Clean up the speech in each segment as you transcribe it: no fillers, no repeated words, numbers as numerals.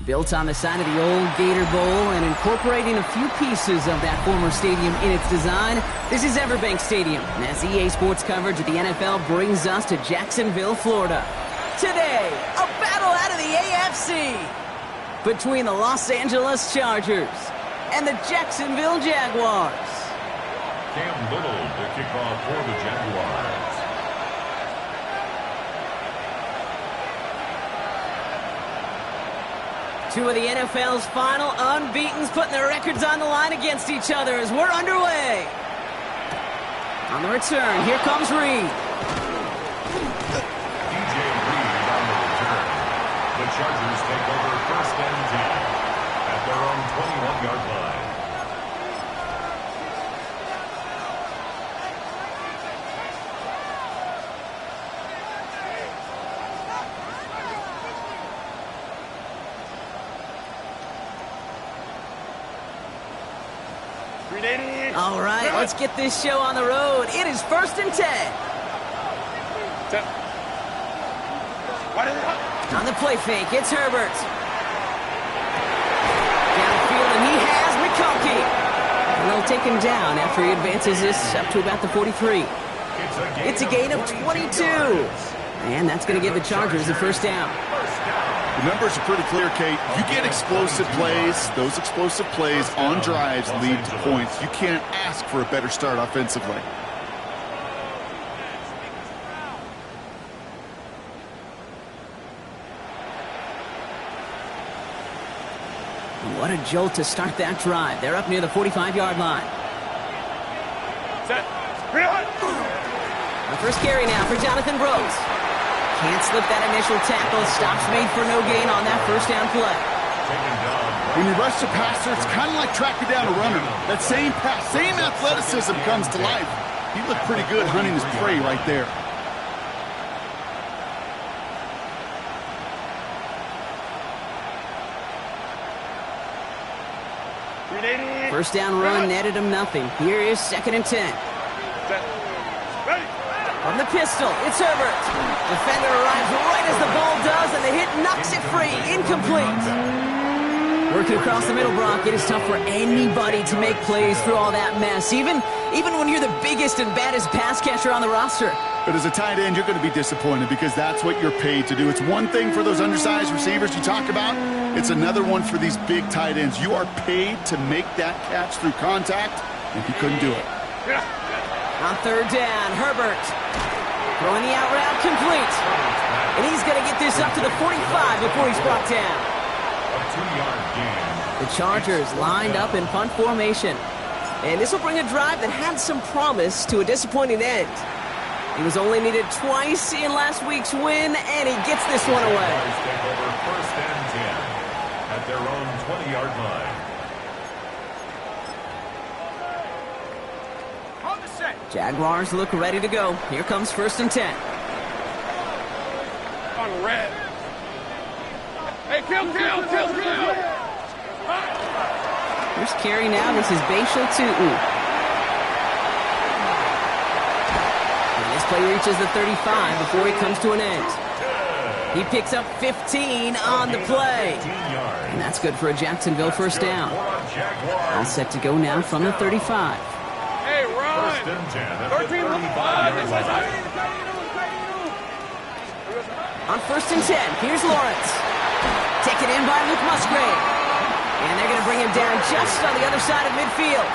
Built on the side of the old Gator Bowl and incorporating a few pieces of that former stadium in its design, this is Everbank Stadium, as EA Sports coverage of the NFL brings us to Jacksonville, Florida. Today, a battle out of the AFC between the Los Angeles Chargers and the Jacksonville Jaguars. Cam Little to kick off for the Jaguars. Two of the NFL's final unbeatens putting their records on the line against each other as we're underway. On the return, here comes Reed. DJ Reed on the return. The Chargers take over 1st and 10 at their own 21-yard line. All right, let's get this show on the road. It is 1st and 10. On the play fake, it's Herbert. Downfield, and he has McConkey. And they'll take him down after he advances this up to about the 43. It's a gain of 22. And that's going to give the Chargers the 1st down. The numbers are pretty clear, Kate. You get explosive plays. Those explosive plays on drives lead to points. You can't ask for a better start offensively. What a jolt to start that drive. They're up near the 45-yard line. Set. The first carry now for Jonathan Brooks. Can't slip that initial tackle. Stops made for no gain on that 1st down play. When you rush the passer, it's kind of like tracking down a runner. That same pass, same athleticism comes to life. He looked pretty good hunting his prey right there. First down run netted him nothing. Here is 2nd and 10. From the pistol, it's Herbert. Defender arrives right as the ball does, and the hit knocks it free. Incomplete. Working across the middle, Brock, it is tough for anybody to make plays through all that mess, even when you're the biggest and baddest pass catcher on the roster. But as a tight end, you're going to be disappointed because that's what you're paid to do. It's one thing for those undersized receivers you talk about. It's another one for these big tight ends. You are paid to make that catch through contact, and he couldn't do it. On 3rd down, Herbert throwing the out route complete. And he's going to get this up to the 45 before he's brought down. A 2-yard gain. The Chargers lined up in punt formation. And this will bring a drive that had some promise to a disappointing end. He was only needed twice in last week's win, and he gets this one away. Take over 1st and 10 at their own 20-yard line. Jaguars look ready to go. Here comes 1st and 10. On red. Hey, kill. First carry now. This is Bashal Tutu. And this play reaches the 35 before he comes to an end. He picks up 15 on the play. And that's good for a Jacksonville 1st down. All set to go now from the 35. Hey, run! 13 On 1st and 10, here's Lawrence. Taken in by Luke Musgrave. And they're going to bring him down just on the other side of midfield.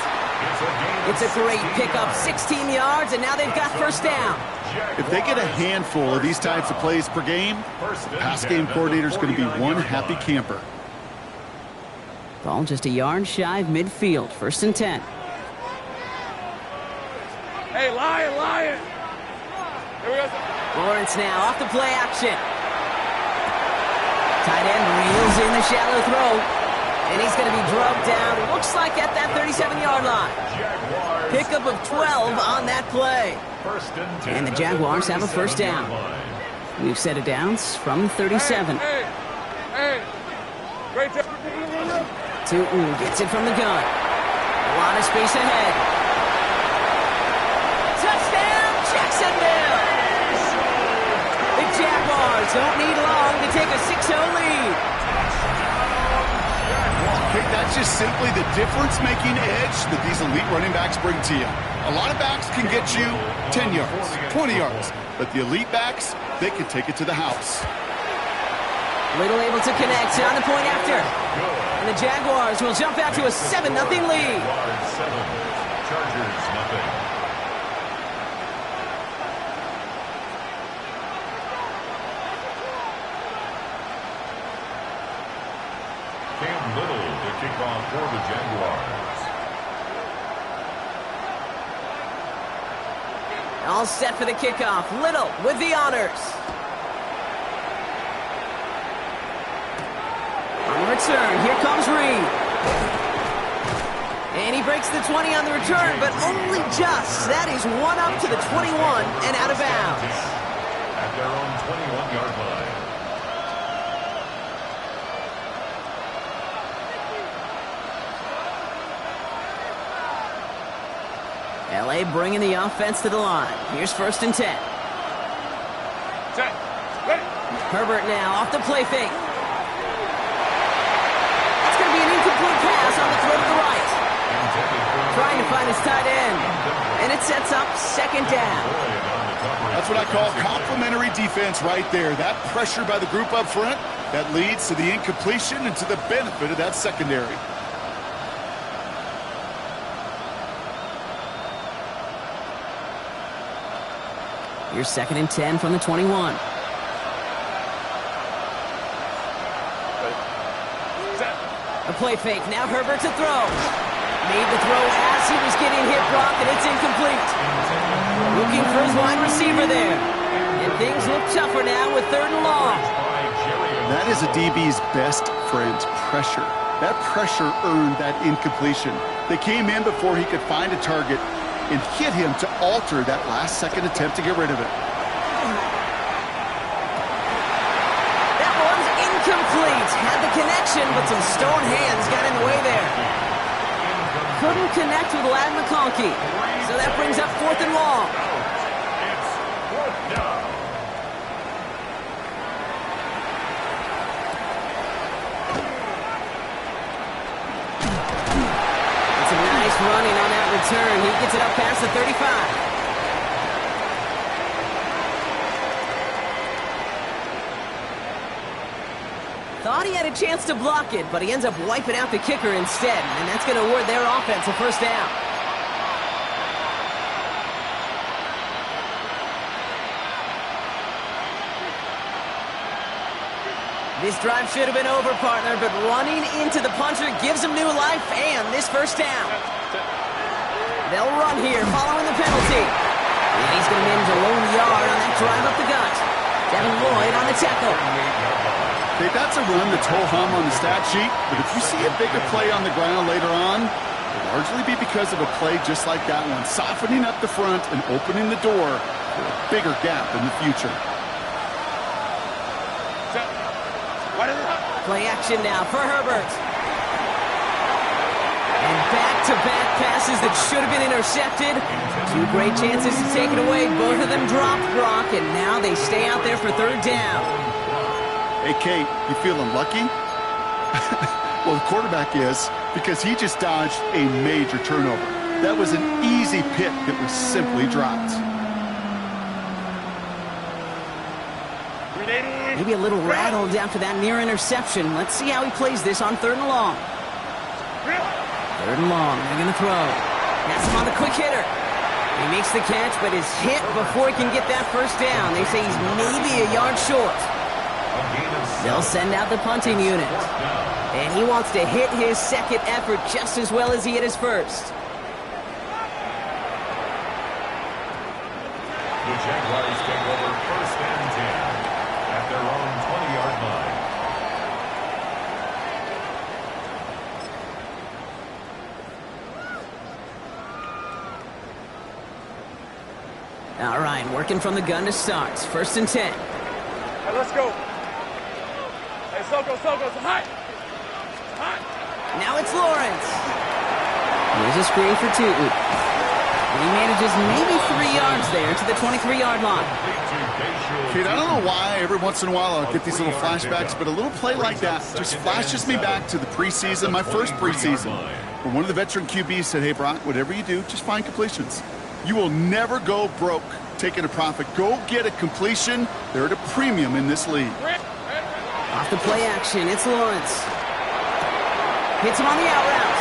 It's a great pickup, 16 yards, and now they've got 1st down. If they get a handful of these types of plays per game, the pass game coordinator is going to be one happy camper. Ball just a yard shy of midfield, 1st and 10. Hey, Lion! Here we go. Lawrence now off the play action. Tight end reels in the shallow throw. And he's going to be drugged down, looks like at that 37-yard line. Pickup of 12 on that play. And the Jaguars have a 1st down. We've set it downs from 37. Hey. Great job. Tutu gets it from the gun. A lot of space ahead. Touchdown, Jacksonville! The Jaguars don't need long to take a 6-0 lead. Hey, that's just simply the difference-making edge that these elite running backs bring to you. A lot of backs can get you 10 yards, 20 yards, but the elite backs, they can take it to the house. Little able to connect on the point after. And the Jaguars will jump out to a 7-0 lead. Chargers, nothing. Cam Little to kick off for the Jaguars. All set for the kickoff. Little with the honors. On the return, here comes Reed. And he breaks the 20 on the return, but only just. That is one up to the 21 and out of bounds. At their own 21-yard line. LA bringing the offense to the line. Here's 1st and 10. Herbert now off the play fake. It's going to be an incomplete pass on the throw to the right. Trying to find his tight end. And it sets up 2nd down. That's what I call complimentary defense right there. That pressure by the group up front, that leads to the incompletion and to the benefit of that secondary. Here's 2nd and 10 from the 21. A play fake. Now Herbert to throw. Made the throw as he was getting hit, Brock, and it's incomplete. Looking for his wide receiver there. And things look tougher now with 3rd and long. That is a DB's best friend, pressure. That pressure earned that incompletion. They came in before he could find a target and hit him to alter that last-second attempt to get rid of it. That one's incomplete. Had the connection, but some stone hands got in the way there. Couldn't connect with Lad McConkey. So that brings up 4th and long. It's 4th down. It's a nice running on that return. He gets it up past the 35. Thought he had a chance to block it, but he ends up wiping out the kicker instead, and that's going to award their offense a 1st down. This drive should have been over, partner, but running into the punter gives him new life and this 1st down. They'll run here following the penalty. And he's going to manage a lone yard on that drive up the gut. Devin Lloyd on the tackle. Okay, that's a run that's ho-hum on the stat sheet, but if you see a bigger play on the ground later on, it'll largely be because of a play just like that one, softening up the front and opening the door for a bigger gap in the future. Play action now for Herbert. And back-to-back passes that should have been intercepted. 2 great chances to take it away. Both of them dropped, Brock, and now they stay out there for 3rd down. Hey, Kate, you feeling lucky? Well, the quarterback is, because he just dodged a major turnover. That was an easy pick that was simply dropped. Maybe a little rattled after that near interception. Let's see how he plays this on 3rd and long. 3rd and long, they're going to throw. That's him on the quick hitter. He makes the catch, but is hit before he can get that 1st down. They say he's maybe a yard short. They'll send out the punting unit. And he wants to hit his 2nd effort just as well as he hit his 1st. The Jaguars take over 1st and 10 at their own 20-yard line. All right, working from the gun to start. 1st and 10. Hey, let's go. Hey, Soko, it's hot. Now it's Lawrence. Here's a screen for 2. And he manages maybe 3 yards there to the 23-yard line. Kate, I don't know why every once in a while I'll get these little flashbacks, but a little play like that just flashes me back to the preseason, my first preseason, where one of the veteran QBs said, hey, Brock, whatever you do, just find completions. You will never go broke taking a profit. Go get a completion. They're at a premium in this league. Off the play action, it's Lawrence. Hits him on the out route.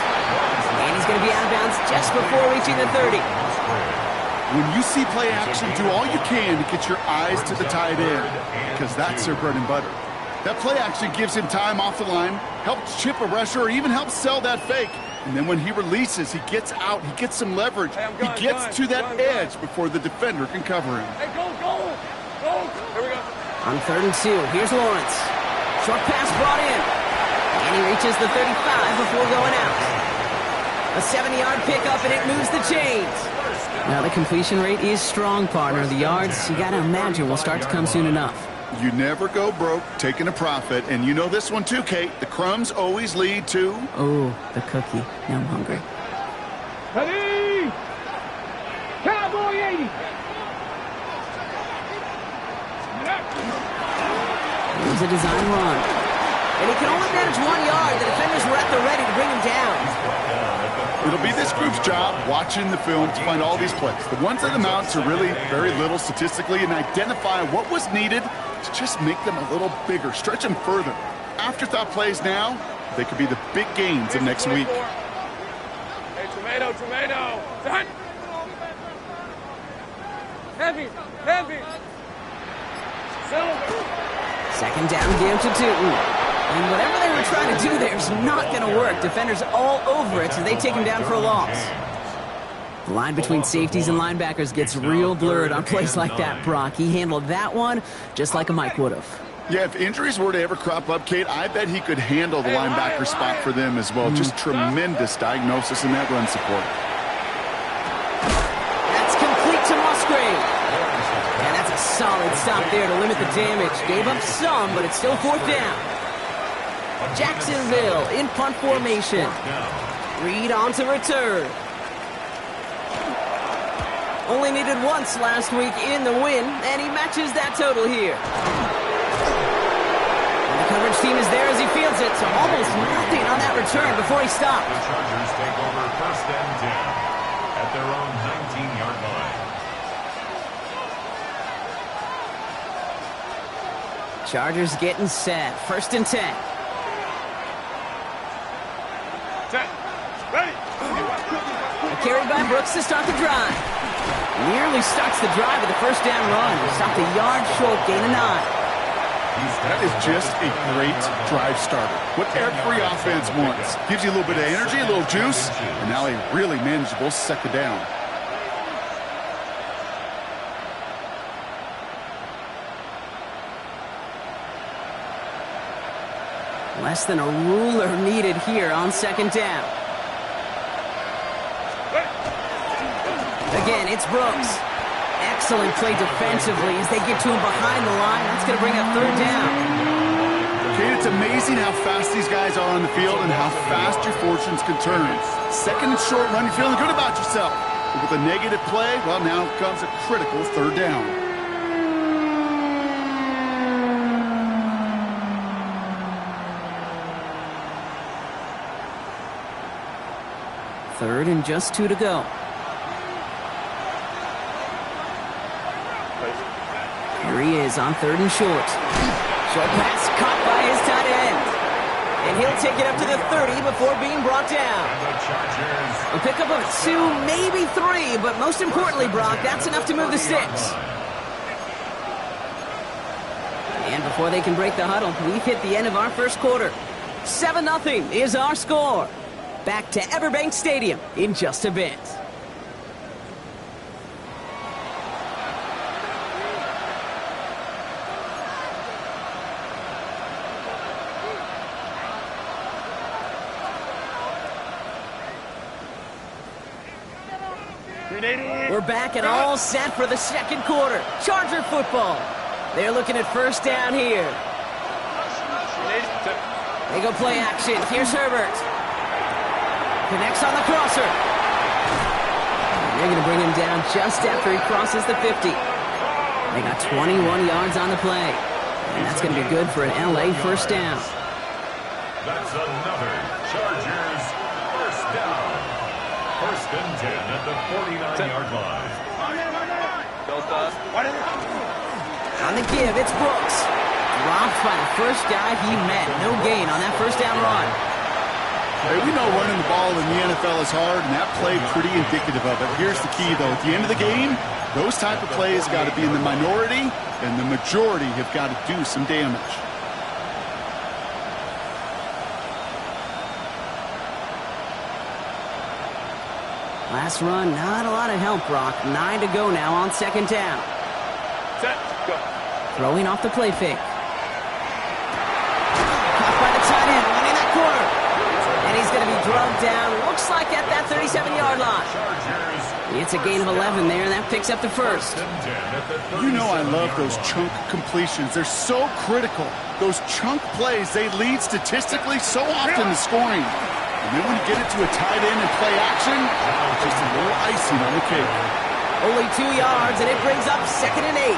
And he's going to be out of bounds just before reaching the 30. When you see play action, do all you can to get your eyes to the tight end, because that's their bread and butter. That play action gives him time off the line, helps chip a rusher, or even helps sell that fake. And then when he releases, he gets out, he gets some leverage. He gets to that edge before the defender can cover him. Hey, go! Here we go. On 3rd and 2, here's Lawrence. Short pass brought in. And he reaches the 35 before going out. A 70-yard pickup, and it moves the chains. Now, the completion rate is strong, partner. The yards, you got to imagine, will start to come soon enough. You never go broke taking a profit. And you know this one too, Kate. The crumbs always lead to... Oh, the cookie. Now I'm hungry. Ready! Cowboy 80! Here's a design run. And he can only manage 1 yard. The defenders were at the ready to bring him down. It'll be this group's job watching the film to find all these plays. The ones that amount to really very little statistically and identify what was needed to just make them a little bigger, stretch them further. Afterthought plays now, they could be the big gains of next week. Hey, tomato! Time! Heavy! Silver! 2nd down, give to Tootin. And whatever they were trying to do there is not going to work. Defenders all over it, so they take him down for a loss. The line between safeties and linebackers gets real blurred on plays like that, Brock. He handled that one just like a Mike would have. Yeah, if injuries were to ever crop up, Kate, I bet he could handle the linebacker spot for them as well. Just tremendous diagnosis in that run support. That's complete to Musgrave. And that's a solid stop there to limit the damage. Gave up some, but it's still 4th down. Jacksonville in punt formation. Reed on to return. Only needed once last week in the win, and he matches that total here. And the coverage team is there as he fields it, so almost nothing on that return before he stopped. The Chargers take over 1st and 10 at their own 19-yard line. Chargers getting set. 1st and 10. Ready! A carry by Brooks to start the drive. Nearly starts the drive with the 1st down run. Stopped a yard short, gain of 9. That is just a great drive starter. What every offense wants. Gives you a little bit of energy, a little juice, and now a really manageable 2nd down. Less than a ruler needed here on 2nd down. Again, it's Brooks. Excellent play defensively as they get to him behind the line. That's going to bring up 3rd down. Kate, it's amazing how fast these guys are on the field and how fast your fortunes can turn. 2nd and short run, you're feeling good about yourself. But with a negative play, well, now comes a critical 3rd down. Third and just 2 to go. Here he is on 3rd and short. Short pass caught by his tight end. And he'll take it up to the 30 before being brought down. A pickup of 2, maybe 3, but most importantly, Brock, that's enough to move the sticks. And before they can break the huddle, we've hit the end of our 1st quarter. 7-0 is our score. Back to Everbank Stadium in just a bit. We're back and all set for the 2nd quarter. Charger football. They're looking at 1st down here. They go play action. Here's Herbert. Connects on the crosser. They're going to bring him down just after he crosses the 50. They got 21 yards on the play. And that's going to be good for an LA first down. That's another Chargers first down. First and 10 at the 49-yard line. On the give, it's Brooks. Dropped by the first guy he met. No gain on that first down run. Hey, we know running the ball in the NFL is hard, and that play pretty indicative of it. Here's the key, though. At the end of the game, those type of plays got to be in the minority, and the majority have got to do some damage. Last run, not a lot of help, Brock. 9 to go now on second down. Set, go. Throwing off the play fake. Caught by the tight end, running that corner. And he's going to be drugged down, looks like at that 37-yard line. It's a gain of 11 there, and that picks up the first. You know I love those chunk completions. They're so critical. Those chunk plays, they lead statistically so often to scoring. And then when you get it to a tight end and play action, just a little icing on the cake. Only 2 yards, and it brings up 2nd and 8.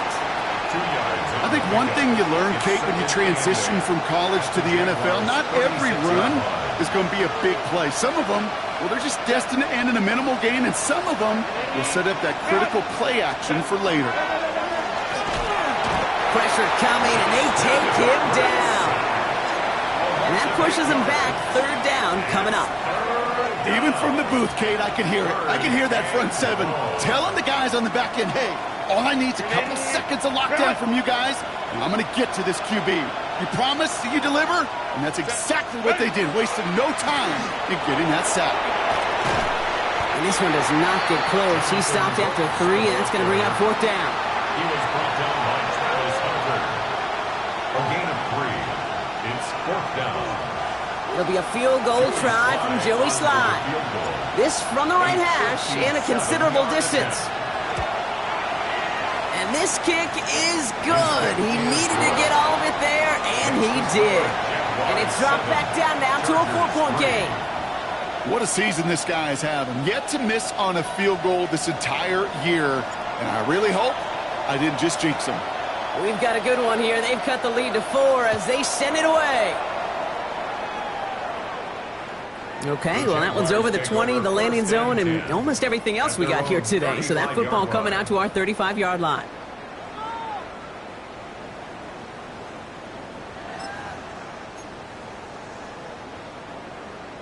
I think one thing you learn, Kate, when you transition from college to the NFL, not every run is going to be a big play. Some of them, well, they're just destined to end in a minimal gain, and some of them will set up that critical play action for later. Pressure coming, and they take him down. And that pushes him back. 3rd down coming up. Even from the booth, Kate, I can hear it. I can hear that front seven telling the guys on the back end, hey, all I need is a couple seconds of lockdown from you guys, and I'm going to get to this QB. You promise, you deliver, and that's exactly what they did, wasting no time in getting that sack. And this one does not get close. He stopped after 3, and that's going to bring up 4th down. He was brought down by Travis Hunter. A gain of 3. It's 4th down. It'll be a field goal try from Joey Slye. This from the right hash and a considerable distance. And this kick is good. He needed to get all of it there, and he did. And it's dropped back down now to a 4-point game. What a season this guy is having. Yet to miss on a field goal this entire year. And I really hope I didn't just jinx him. We've got a good one here. They've cut the lead to 4 as they send it away. Okay, well, that one's over the 20, the landing zone, and almost everything else we got here today. So that football coming out to our 35-yard line.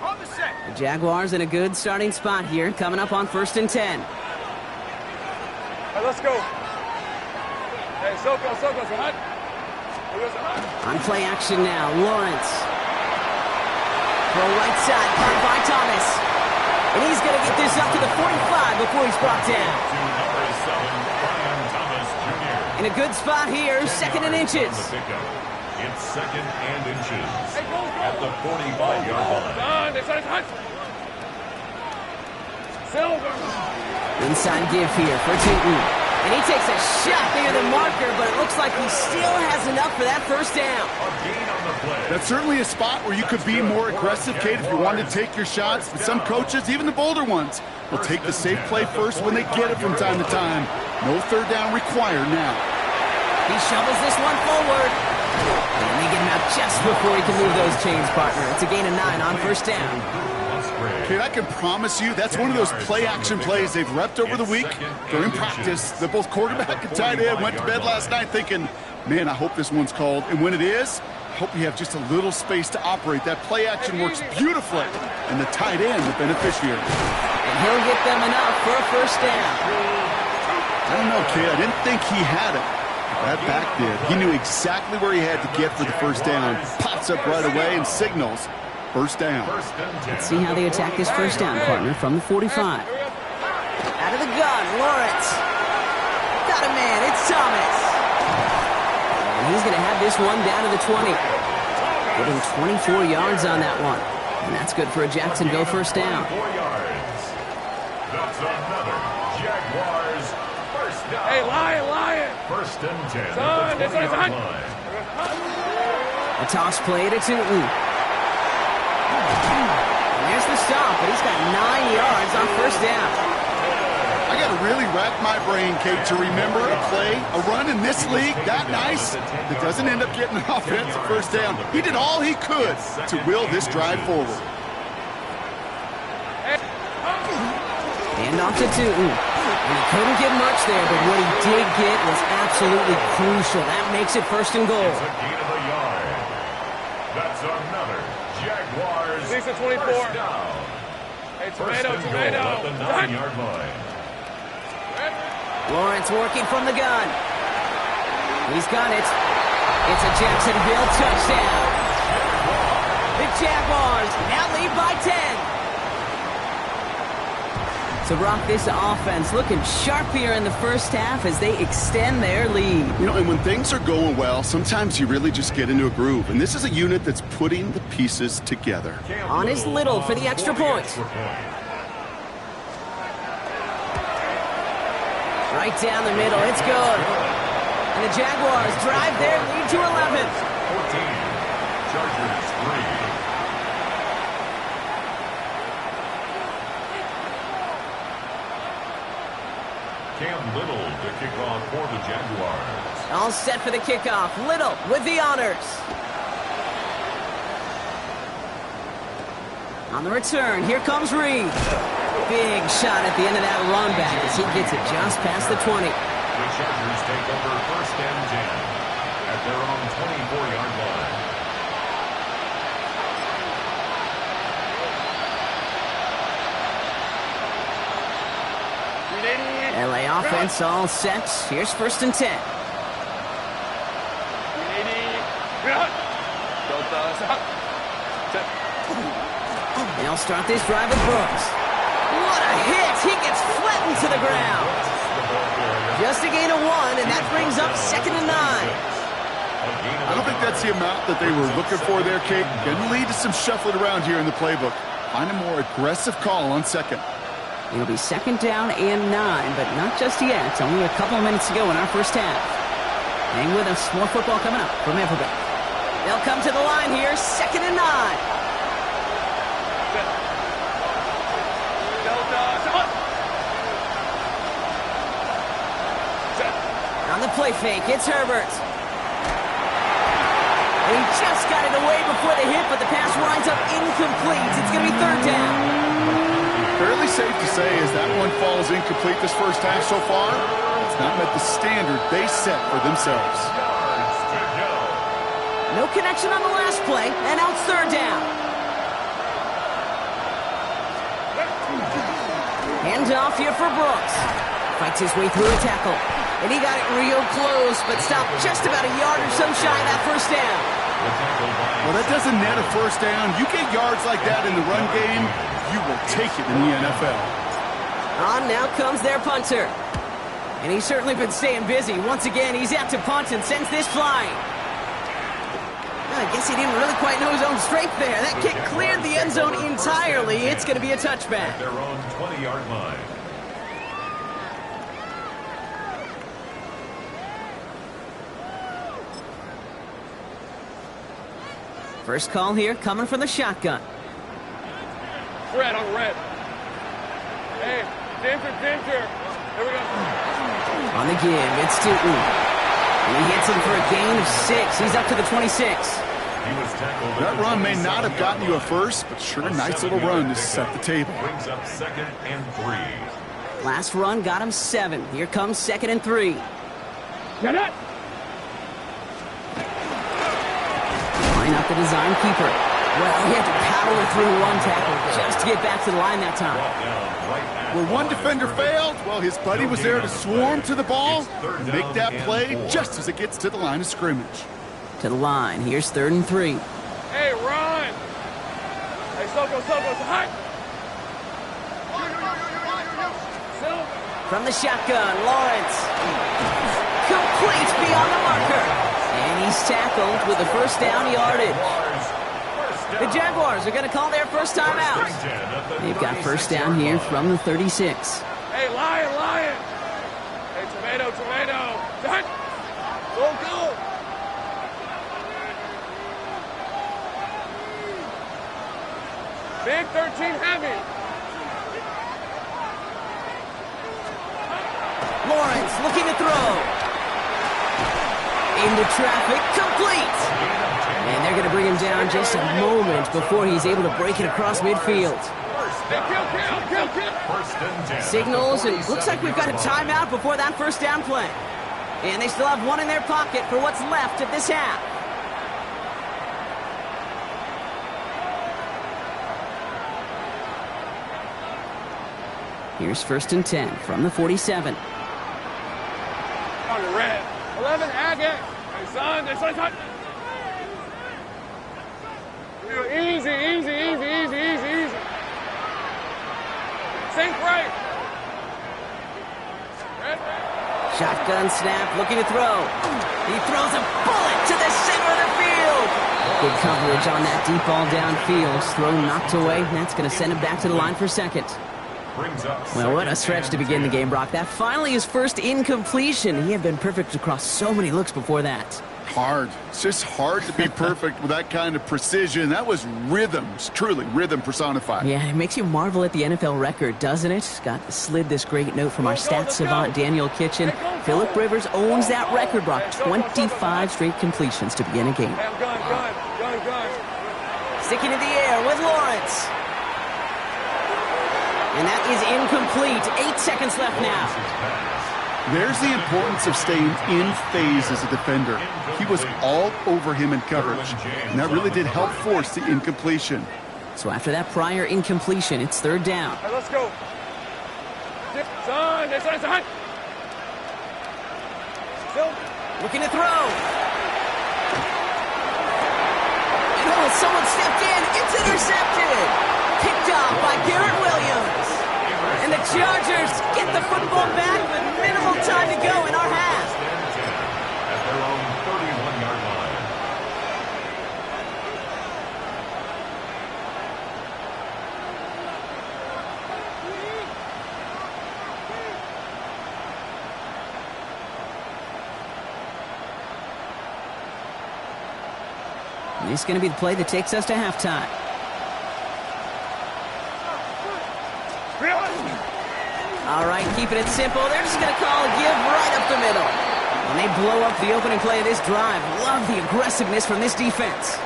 The Jaguars in a good starting spot here, coming up on 1st and 10. All right, let's go. Hey, Soko, Sahat. On play action now, Lawrence. Throw right side, caught by Thomas. And he's going to get this up to the 45 before he's brought down. In a good spot here, 2nd and inches. It's 2nd and inches at the 45-yard line. Inside give here for Tootin. And he takes a shot near the marker, but it looks like he still has enough for that first down. That's certainly a spot where you could be more aggressive, Kate, if you wanted to take your shots. But some coaches, even the bolder ones, will take the safe play first when they get it from time to time. No 3rd down required now. He shovels this one forward. And they get him out just before he can move those chains, partner. It's a gain of 9 on 1st down. Kate, I can promise you that's one of those play-action plays they've repped over the week during practice. That both quarterback and tight end went to bed last night thinking, man, I hope this one's called. And when it is, I hope you have just a little space to operate. That play-action works beautifully, and the tight end, the beneficiary. And he'll get them enough for a first down. I don't know, Kate. I didn't think he had it. That back did. He knew exactly where he had to get for the first down. Pops up right away and signals first down. Let's see how they attack this first down, partner, from the 45. Out of the gun, Lawrence. Got a man, it's Thomas. And he's going to have this one down to the 20. Getting 24 yards on that one. And that's good for a Jacksonville first down. 4 yards. That's another Jaguars first down. Hey, Lion. 1st and 10. Son, At the 20-yard line. A toss play to Tootin. And there's the stop, but he's got 9 yards on first down. I I got to really rack my brain, Kate, to remember a play, a run in this league that nice that doesn't end up getting an offensive first down. He did all he could to will this drive forward. Hand off to Tootin. And he couldn't get much there, but what he did get was absolutely crucial. That makes it first and goal. It's a gain of a yard. That's another Jaguars Lisa 24. first down. Hey, First tomato, and goal tomato. at the 9-yard line. Lawrence working from the gun. He's got it. It's a Jacksonville touchdown. The Jaguars now lead by 10. So, Brock, this offense looking sharp here in the first half as they extend their lead. You know, and when things are going well, sometimes you really just get into a groove. And this is a unit that's putting the pieces together. On is Little for the extra point. Right down the middle, it's good. And the Jaguars drive their lead to 11. 14. Chargers 3. Cam Little to kick off for the Jaguars. All set for the kickoff. Little with the honors. On the return, here comes Reed. Big shot at the end of that run back as he gets it just past the 20. The Chargers take over first and 10 at their own 24-yard line. LA offense all set. Here's first and 10. They'll start this drive with Brooks. What a hit! He gets flattened to the ground. Just a gain of 1, and that brings up second and 9. I don't think that's the amount that they were looking for there, Kate. Going to lead to some shuffling around here in the playbook. Find a more aggressive call on second. It'll be second down and 9, but not just yet. It's only a couple of minutes to go in our first half. Hang with us. More football coming up from Everbank. They'll come to the line here, second and 9. On the play fake, it's Herbert. He just got it away before the hit, but the pass winds up incomplete. It's going to be third down. Fairly safe to say as that one falls incomplete this first half so far, it's not met the standard they set for themselves. No connection on the last play, and now it's third down. Hand off here for Brooks. Fights his way through a tackle. And he got it real close, but stopped just about a yard or so shy of that first down. Well, that doesn't net a first down. You get yards like that in the run game, you will take it in the NFL. On now comes their punter. And he's certainly been staying busy. Once again, he's out to punt and sends this flying. I guess he didn't really quite know his own strength there. That kick cleared the end zone entirely. It's going to be a touchback. Their own 20-yard line. First call here coming from the shotgun. Red on red. Hey, danger. Here we go. On the give, it's Tootin. And he hits him for a gain of 6. He's up to the 26. That run may not have gotten you a first, but sure, a nice little run to set the table. Brings up second and 3. Last run got him 7. Here comes second and 3. Get it! Line up the design keeper. Well, he had to power through one tackle just to get back to the line that time. Where one defender failed, well, his buddy was there to swarm to the ball and make that play just as it gets to the line of scrimmage. To the line. Here's third and 3. Hey, run! Hey, Soko, high! From the shotgun, Lawrence. Complete beyond the marker. And he's tackled with the first down yardage. The Jaguars are going to call their first time out. They've got first down here from the 36. Hey, lion! Hey, tomato! Done! Go! Big 13 heavy. looking to throw. Into traffic, complete. And they're going to bring him down just a moment before he's able to break it across midfield. Signals, and looks like we've got a timeout before that first down play. And they still have one in their pocket for what's left of this half. Here's 1st and 10 from the 47. On the red. 11, Agate. Hey, son. Easy. Sink right. Red. Shotgun snap, looking to throw. He throws a bullet to the center of the field. Good coverage on that deep ball downfield. Throw knocked away. That's going to send him back to the line for second. Well, what a stretch to begin the game, Brock. That finally his first incompletion. He had been perfect across so many looks before that. Hard. It's just hard to be perfect with that kind of precision. That was rhythm. It's truly rhythm personified. Yeah, it makes you marvel at the NFL record, doesn't it? Slid this great note from our stats savant, Daniel Kitchen. Phillip Rivers owns that record, Brock. 25 straight completions to begin a game. Gun. Sticking in the air with Lawrence. And that is incomplete. 8 seconds left now. There's the importance of staying in phase as a defender. He was all over him in coverage, and that really did help force the incompletion. So after that prior incompletion, it's 3rd down. Hey, let's go. Son. Looking to throw. And someone stepped in. It's intercepted. Picked off by Garrett Williams. And the Chargers get the football back with minimal time to go in our half. At their own 31-yard line. And this is going to be the play that takes us to halftime. All right, keeping it simple. They're just going to call a give right up the middle. And they blow up the opening play of this drive. Love the aggressiveness from this defense.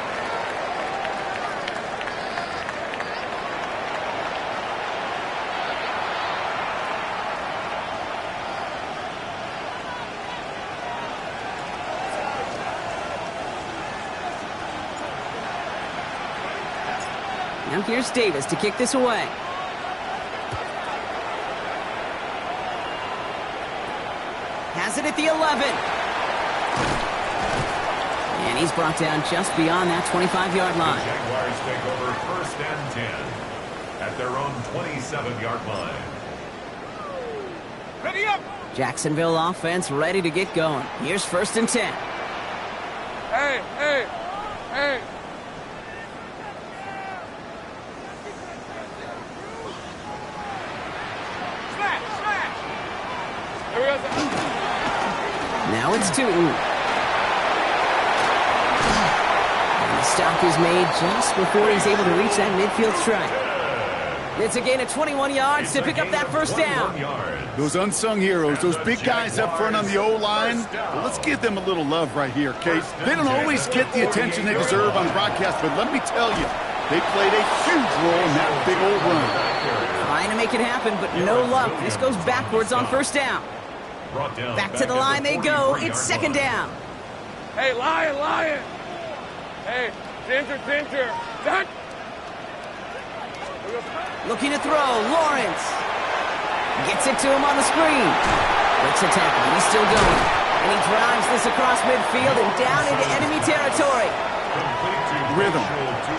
Now here's Davis to kick this away. Has it at the 11. And he's brought down just beyond that 25-yard line. The Jaguars take over 1st and 10 at their own 27-yard line. Ready up. Jacksonville offense ready to get going. Here's 1st and 10. Hey. Smash. Here we go. Now it's Tootin. And the stop is made just before he's able to reach that midfield strike. It's a gain of 21 yards to pick up that first down. Those unsung heroes, those big guys up front on the O-line, well, let's give them a little love right here, okay? They don't always get the attention they deserve on the broadcast, but let me tell you, they played a huge role in that big old run. Trying to make it happen, but no luck. This goes backwards on first down. Back to the line they go. It's 2nd down. Hey, Lion. Hey, Ginger. Zach. Looking to throw. Lawrence. Gets it to him on the screen. Breaks a tackle. He's still going. And he drives this across midfield and down into enemy territory. Rhythm.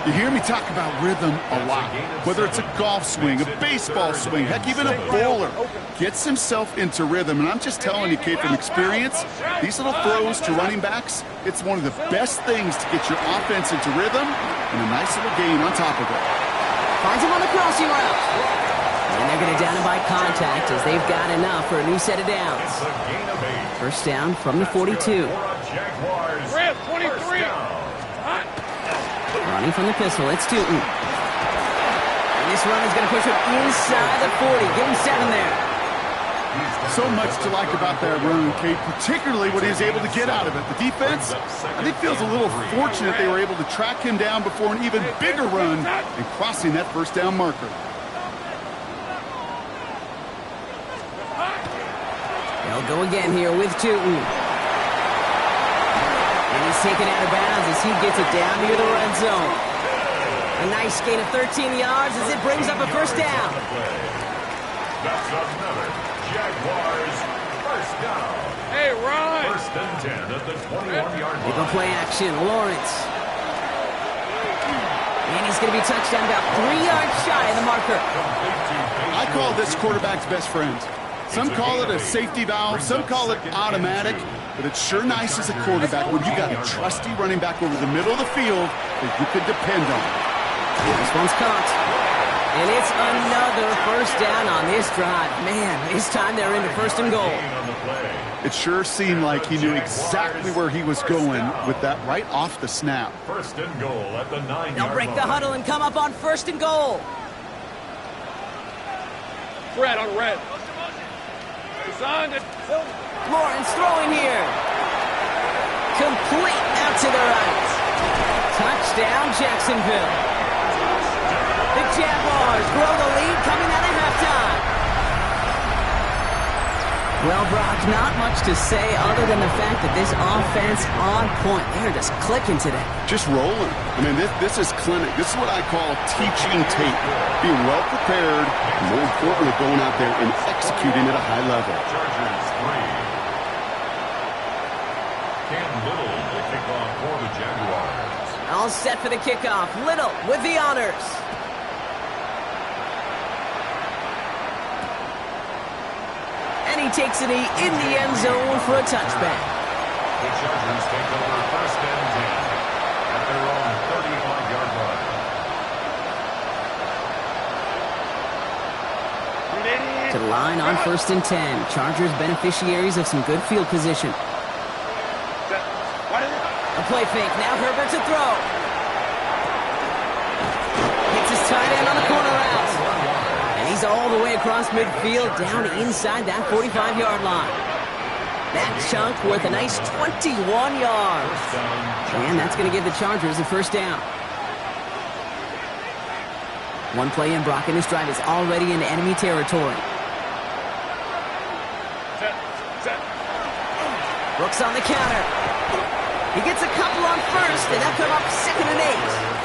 You hear me talk about rhythm a lot. Whether it's a golf swing, a baseball swing, heck, even a bowler gets himself into rhythm. And I'm just telling you, Kate, from experience, these little throws to running backs, it's one of the best things to get your offense into rhythm and a nice little gain on top of it. Finds him on the crossing route. And they're going to down him by contact as they've got enough for a new set of downs. First down from the 42. Red 23. Running from the pistol, it's Tootin. And this run is going to push him inside the 40. Give him 7 there. So much to like about that run, Kate, particularly what he was able to get out of it. The defense, I think, feels a little fortunate they were able to track him down before an even bigger run and crossing that first down marker. They'll go again here with Tootin. And he's taken out of bounds as he gets it down near the red zone. A nice gain of 13 yards as it brings up a first down. That's another Jaguars first down. Hey, Ron! First and 10 at the 21-yard line. Nickel play action, Lawrence. And he's going to be touched down about 3 yards shy of the marker. I call this quarterback's best friend. Some call it a safety valve, some call it automatic, but it's sure nice as a quarterback when you got a trusty running back over the middle of the field that you can depend on. This one's caught. And it's another first down on this drive. Man, this time they're into first and goal. It sure seemed like he knew exactly where he was going with that right off the snap. First and goal at the 9-yard line. They'll break the huddle and come up on first and goal. Red on red. Lawrence throwing here. Complete out to the right. Touchdown, Jacksonville. The Jaguars grow the lead coming out of halftime. Well, Brock, not much to say other than the fact that this offense on point. They're just clicking today. Just rolling. I mean, this is clinic. This is what I call teaching tape. Being well prepared, and more importantly, going out there and executing at a high level. Chargers 3. Cam Little to kick off for the Jaguars. All set for the kickoff. Little with the honors. And he takes it in the end zone for a touchback. The Chargers take over first and 10 at their own 35-yard line. To the line on first and 10. Chargers beneficiaries of some good field position. A play fake. Now Herbert to throw. Hits his tight end on the corner route. And he's all the way across midfield down inside that 45-yard line. That chunk worth a nice 21 yards. And that's going to give the Chargers a first down. One play in, Brock, and this drive is already in enemy territory. Brooks on the counter. He gets a couple on first, and they'll come up second and 8.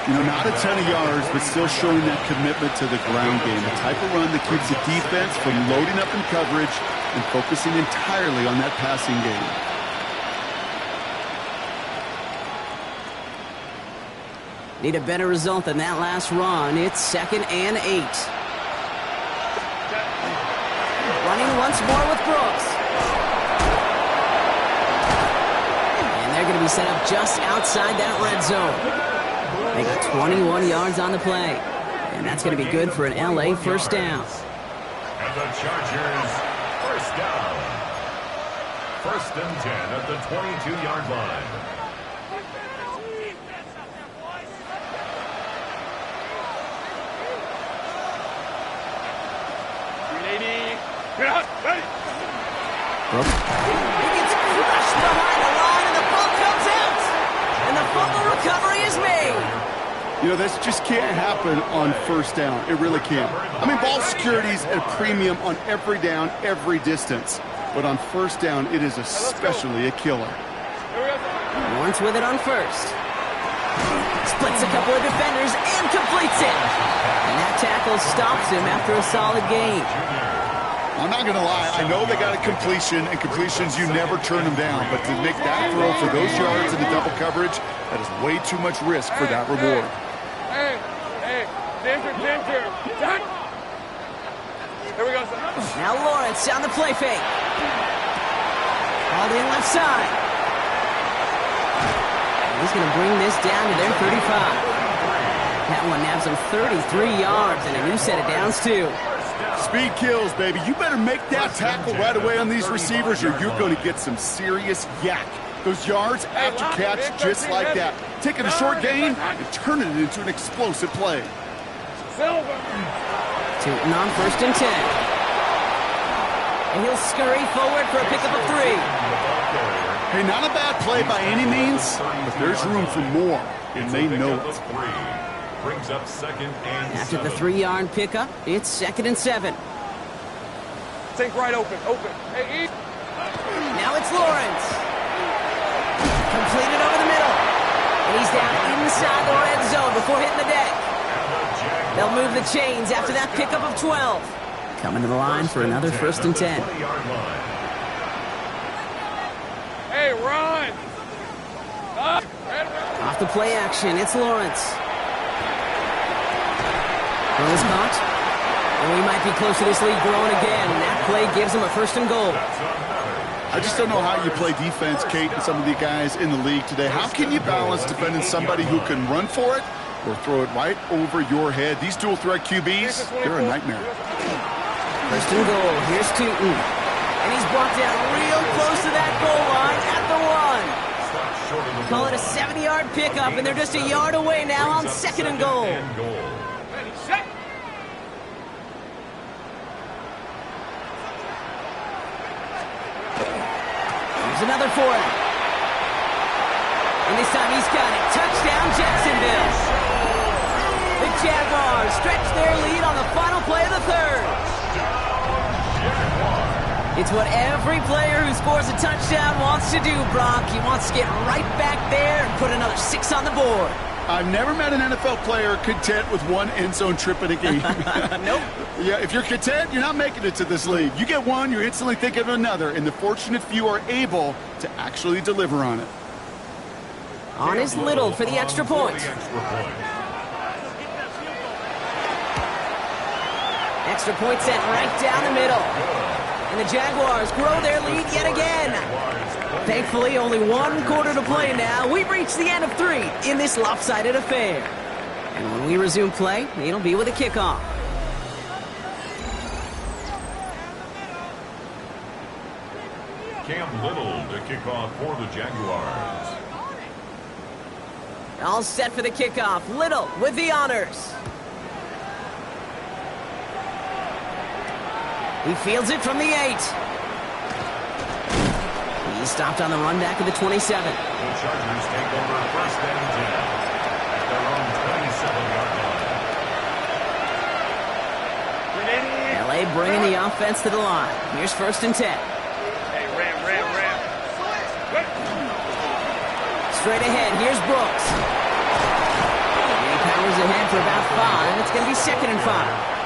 You know, not a ton of yards, but still showing that commitment to the ground game. The type of run that keeps the defense from loading up in coverage and focusing entirely on that passing game. Need a better result than that last run. It's second and 8. Running once more with Brooks. And they're going to be set up just outside that red zone. They got 21 yards on the play. And that's going to be good for an LA first down. And the Chargers first down. First and 10 at the 22-yard line. Brooks. He gets crushed behind the line, and the ball comes out. And the fumble recovery is made. You know, this just can't happen on first down. It really can't. I mean, ball security is at a premium on every down, every distance. But on first down, it is especially a killer. Lawrence with it on first. Splits a couple of defenders and completes it. And that tackle stops him after a solid gain. I'm not going to lie. I know they got a completion, and completions, you never turn them down. But to make that throw for those yards in the double coverage, that is way too much risk for that reward. Hey, danger. Here we go, son. Now Lawrence on the play fake. All in left side. And he's going to bring this down to their 35. That one nabs him 33 yards and a new set of downs, too. Speed kills, baby. You better make that tackle right away on these receivers or you're going to get some serious yak. Those yards after catch just like that. Taking a short gain and turning it into an explosive play. Tootin on first and 10. And he'll scurry forward for a pickup of 3. Hey, not a bad play by any means, but there's room for more, and they know it. Brings up 2nd and 7. After the 3-yard pickup, it's 2nd and 7. Think right open. Hey, Eve. Now it's Lawrence. Completed over the middle. And he's down inside the red zone before hitting the deck. They'll move the chains after that pickup of 12. Coming to the line for another 1st and 10. Hey, run. Off the play action, it's Lawrence. Throw is caught. And we might be close to this lead growing again. That play gives him a 1st and goal. I just don't know how you play defense, Kate, and some of the guys in the league today. How can you balance defending somebody who can run for it or throw it right over your head? These dual threat QBs, they're a nightmare. 1st and goal. Here's Tootin. And he's brought down real close to that goal line at the 1. Call it a 70-yard pickup, and they're just a yard away now on 2nd and goal. Here's another for him. And this time he's got it. Touchdown, Jacksonville. The Jaguars stretch their lead on the final play of the 3rd. It's what every player who scores a touchdown wants to do, Brock. He wants to get right back there and put another 6 on the board. I've never met an NFL player content with one end zone trip in a game. Nope. Yeah, if you're content, you're not making it to this league. You get one, you're instantly thinking of another, and the fortunate few are able to actually deliver on it. On is Little for the extra point. Extra point set right down the middle. And the Jaguars grow their lead yet again. Thankfully, only 1 quarter to play now. We've reached the end of 3 in this lopsided affair. And when we resume play, it'll be with a kickoff. Cam Little to kick off for the Jaguars. All set for the kickoff. Little with the honors. He fields it from the 8. He's stopped on the run back of the 27. The Chargers take over 1st and 10 at their own 27-yard line. LA bringing the offense to the line. Here's 1st and 10. Hey, ram. Straight ahead, here's Brooks. And he powers ahead for about 5. It's going to be 2nd and 5.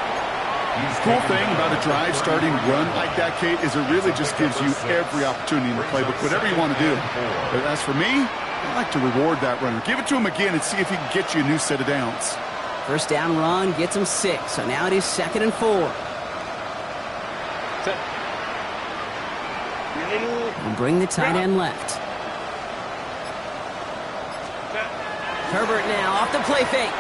Cool thing about a drive starting run like that, Kate, is it really just gives you every opportunity in the playbook, whatever you want to do. But as for me, I like to reward that runner. Give it to him again and see if he can get you a new set of downs. 1st down run gets him 6. So now it is 2nd and 4. And bring the tight end left. Herbert now off the play fake.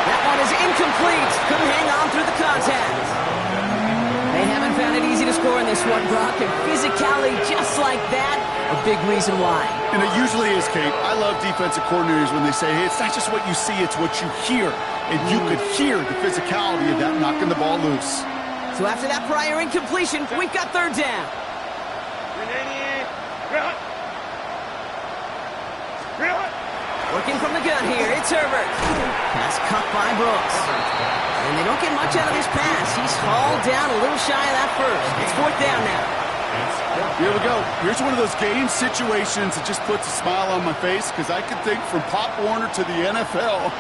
That one is incomplete. Couldn't hang on through the contact. They haven't found it easy to score in this one, Brock. And physicality just like that, a big reason why. And it usually is, Kate. I love defensive coordinators when they say, hey, it's not just what you see, it's what you hear. And you could hear the physicality of that knocking the ball loose. So after that prior incompletion, we've got 3rd down. Working from the gun here, it's Herbert. Pass cut by Brooks. And they don't get much out of this pass. He's hauled down a little shy of that 1st. It's 4th down now. Here we go. Here's one of those game situations that just puts a smile on my face because I can think from Pop Warner to the NFL,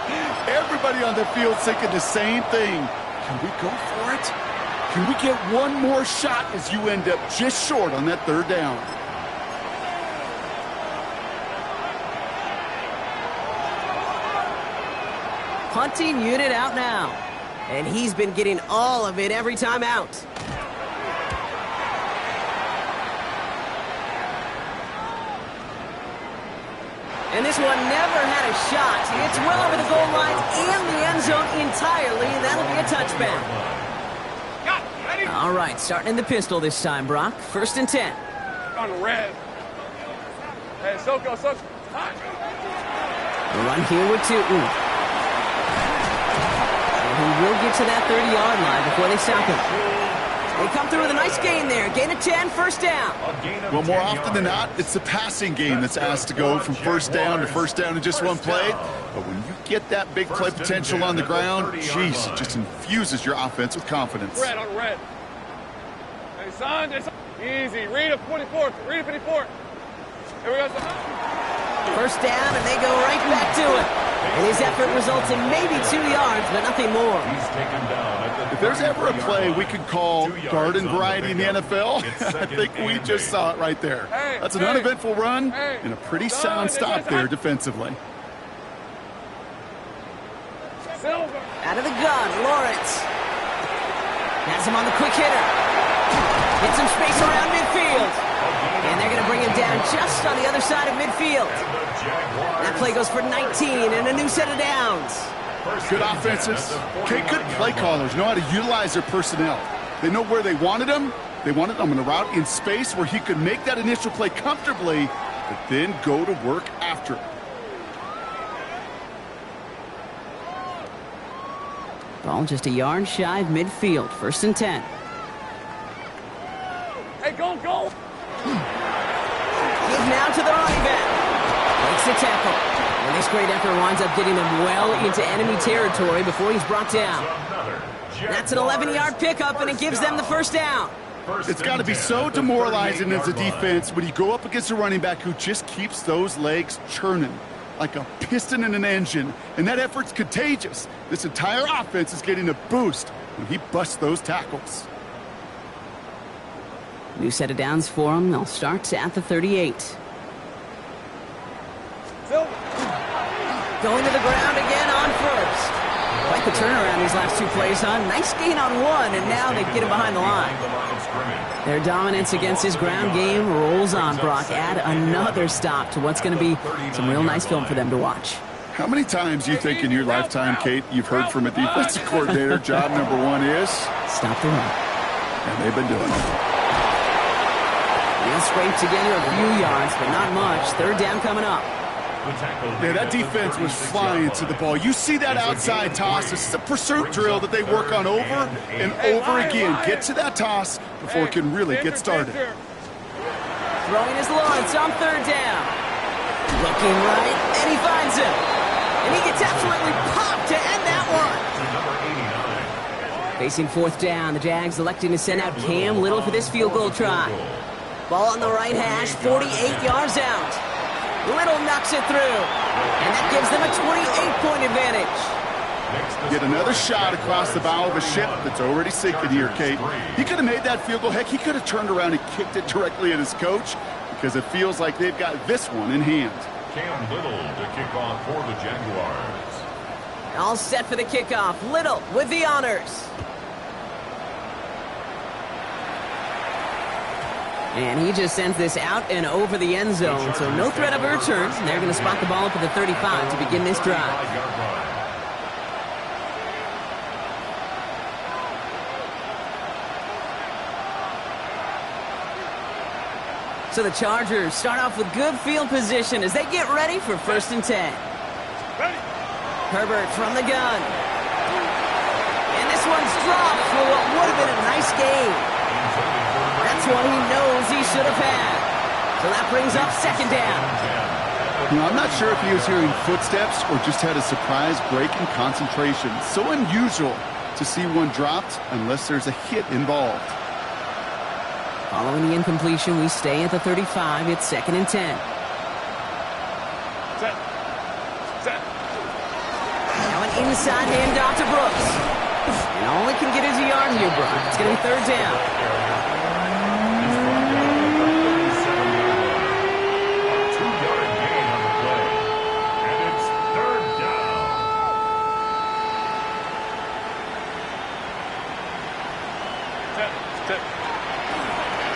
everybody on the field thinking the same thing. Can we go for it? Can we get one more shot as you end up just short on that 3rd down? Punting unit out now. And he's been getting all of it every time out. And this one never had a shot. It's well over the goal line and the end zone entirely. That'll be a touchback. All right, starting in the pistol this time, Brock. 1st and 10. On the red. Hey, Soko. The run here with Tootin. He will get to that 30-yard line before they stop him. They come through with a nice gain there. Gain of 10, first down. Well, more often than not, it's the passing game that's asked to go from first down in just one play. But when you get that big play potential on the ground, geez, it just infuses your offense with confidence. Red on red. Hey, son, it's easy. Read a 44. Read a 54. Here we go, son. First down, and they go right back to it. And his effort results in maybe 2 yards, but nothing more. He's taken down at the If there's ever a play we could call garden variety in the NFL, I think we just saw it right there. That's an uneventful run and a pretty sound stop there defensively. Silver. Out of the gun, Lawrence. Has him on the quick hitter. Get some space around midfield. And they're going to bring him down just on the other side of midfield. That play goes for 19 and a new set of downs. Good offenses. Okay, good play callers know how to utilize their personnel. They know where they wanted him. They wanted him in a route in space where he could make that initial play comfortably, but then go to work after it. Ball just a yard shy of midfield. First and 10. Hey, go, go. Give now to the running back. Makes the tackle. And this great effort winds up getting them well into enemy territory before he's brought down. That's an 11-yard pickup, and it gives them the first down. It's got to be so demoralizing as a defense when you go up against a running back who just keeps those legs churning like a piston in an engine, and that effort's contagious. This entire offense is getting a boost when he busts those tackles. New set of downs for him. They'll start at the 38. Silver. Going to the ground again on first. Quite the turnaround these last 2 plays, huh? Nice gain on one, and now they get him behind the line. Their dominance against his ground game rolls on, Brock. Add another stop to what's going to be some real nice film for them to watch. How many times do you think in your lifetime, Kate, you've heard from a defensive coordinator, job number 1 is? Stop the run. And they've been doing it. They'll scrape together a few yards, but not much. Third down coming up. Yeah, that defense was flying to the ball. You see that outside toss. This is a pursuit drill that they work on over and over again. Get to that toss before it can really get started. Throwing his Lawrence on third down. Looking right, and he finds him. And he gets absolutely popped to end that one. Facing fourth down, the Jags electing to send out Cam Little for this field goal try. Ball on the right hash, 48 yards out. Little knocks it through, and that gives them a 28-point advantage. Get another shot across the bow of a ship that's already sinking here, Kate. He could have made that field goal. Heck, he could have turned around and kicked it directly at his coach because it feels like they've got this one in hand. Cam Little to kick off for the Jaguars. All set for the kickoff. Little with the honors. And he just sends this out and over the end zone, so no threat of a return. They're going to spot the ball up at the 35 to begin this drive. So the Chargers start off with good field position as they get ready for first and 10. Herbert from the gun. And this one's dropped for what would have been a nice game. That's one he knows he should have had. So that brings up second down. You know, I'm not sure if he was hearing footsteps or just had a surprise break in concentration. So unusual to see one dropped unless there's a hit involved. Following the incompletion, we stay at the 35. It's second and 10. Set. Set. Now an inside handoff to Brooks. And all he can get is a yard here, Brock. It's going to be third down.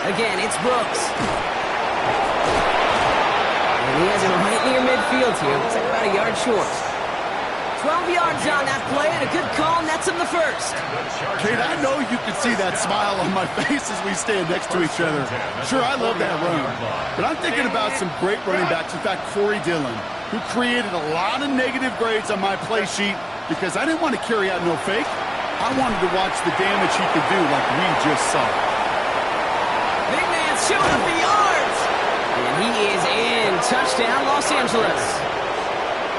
Again, it's Brooks. And he has him right near midfield here. Looks like about a yard short. 12 yards on that play, and a good call nets him the first. Kate, I know you can see that smile on my face as we stand next to each other. Sure, I love that run. But I'm thinking about some great running backs. In fact, Corey Dillon, who created a lot of negative grades on my play sheet because I didn't want to carry out no fake. I wanted to watch the damage he could do like we just saw. Big man showing up the yards. And he is in. Touchdown, Los Angeles.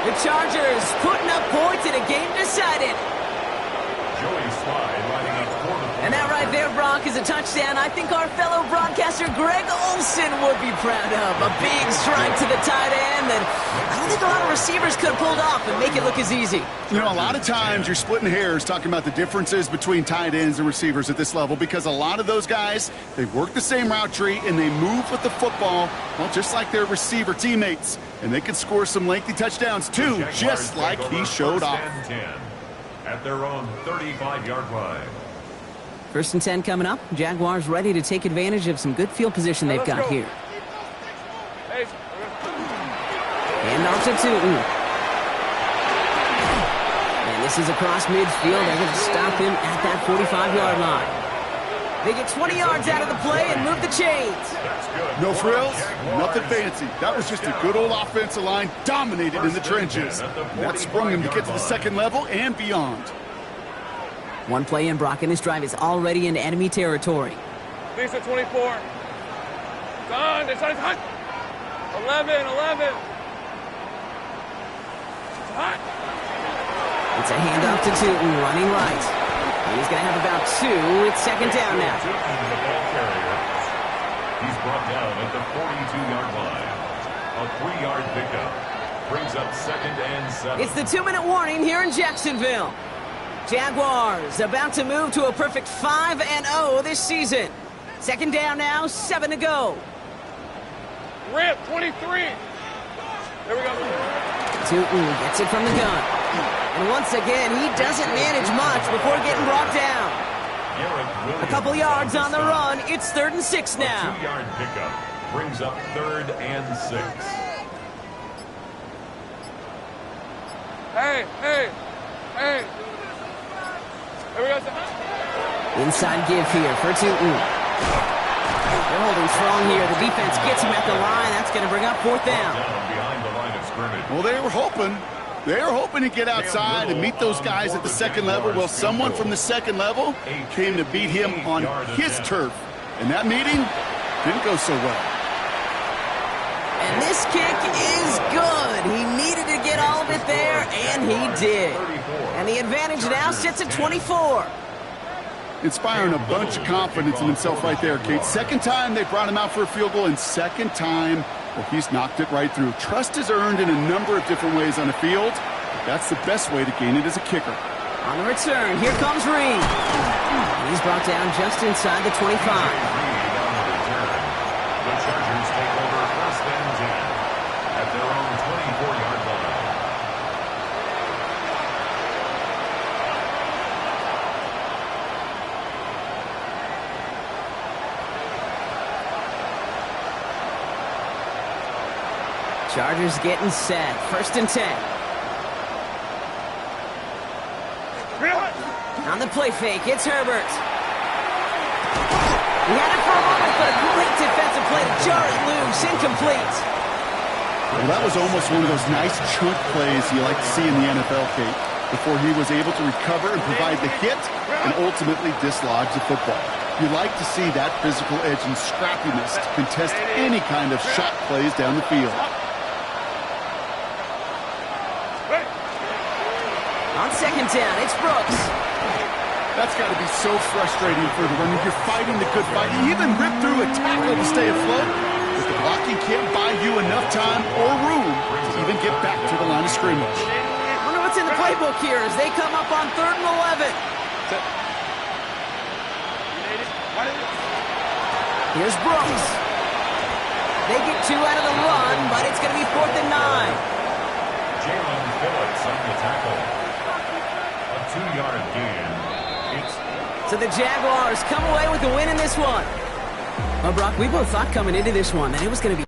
The Chargers putting up points in a game decided. Joey Slide lining up for the And that right there, Brock, is a touchdown I think our fellow broadcaster Greg Olson would be proud of. A big strike to the tight end that I don't think a lot of receivers could have pulled off and make it look as easy. You know, a lot of times you're splitting hairs talking about the differences between tight ends and receivers at this level because a lot of those guys, they work the same route tree and they move with the football, well, just like their receiver teammates. And they can score some lengthy touchdowns too, just like he showed off. At their own 35-yard line. 1st and 10 coming up. Jaguars ready to take advantage of some good field position they've got here. And off to Tootin. And this is across midfield. They're going to stop him at that 45-yard line. They get 20 yards out of the play and move the chains. No frills, nothing fancy. That was just a good old offensive line dominated in the trenches. That sprung him to get to the second level and beyond. One play in, Brock, and this drive is already into enemy territory. Lisa 24. It's hot. 11. It's hot. It's a handoff to Tootin, running right. And he's going to have about 2. It's 2nd down now. He's brought down at the 42-yard line. A 3-yard pickup brings up 2nd and 7. It's the 2-minute warning here in Jacksonville. Jaguars about to move to a perfect 5-0 this season. 2nd down now, 7 to go. Rip 23. There we go. Tootin gets it from the gun. And once again, he doesn't manage much before getting brought down. A couple yards on the run. It's 3rd and 6 now. A 2-yard pickup brings up 3rd and 6. Hey. There we go. Inside give here for Tootin. They're holding strong here. The defense gets him at the line. That's going to bring up 4th down. Behind the line of scrimmage. Well, they were hoping to get outside and meet those guys at the second level. Well, someone from the second level came to beat him on his turf. And that meeting didn't go so well. And this kick is good. He needed to get all of it there, and he did. And the advantage now sits at 24. Inspiring a bunch of confidence in himself right there, Kate. 2nd time they brought him out for a field goal, and 2nd time, well, he's knocked it right through. Trust is earned in a number of different ways on the field. That's the best way to gain it as a kicker. On the return, here comes Reed. And he's brought down just inside the 25. The Chargers take over 1st and 10 at their own 24-yard line. Chargers getting set. 1st and 10. On the play fake, it's Herbert. He had it for a moment, but a great defensive play to jar it loose. Incomplete. Well, that was almost one of those nice chunk plays you like to see in the NFL, Kate, before he was able to recover and provide the hit and ultimately dislodge the football. You like to see that physical edge and scrappiness to contest any kind of shot plays down the field. On 2nd down, it's Brooks. That's got to be so frustrating for the runner. You're fighting the good fight. You even rip through a tackle to stay afloat, but the blocking can't buy you enough time or room to even get back to the line of scrimmage. I wonder what's in the playbook here as they come up on 3rd and 11. Here's Brooks. They get 2 out of the run, but it's going to be 4th and 9. Jalen Phillips on the tackle. A 2-yard gain. So the Jaguars come away with the win in this one. Well, Brock, we both thought coming into this one that it was going to be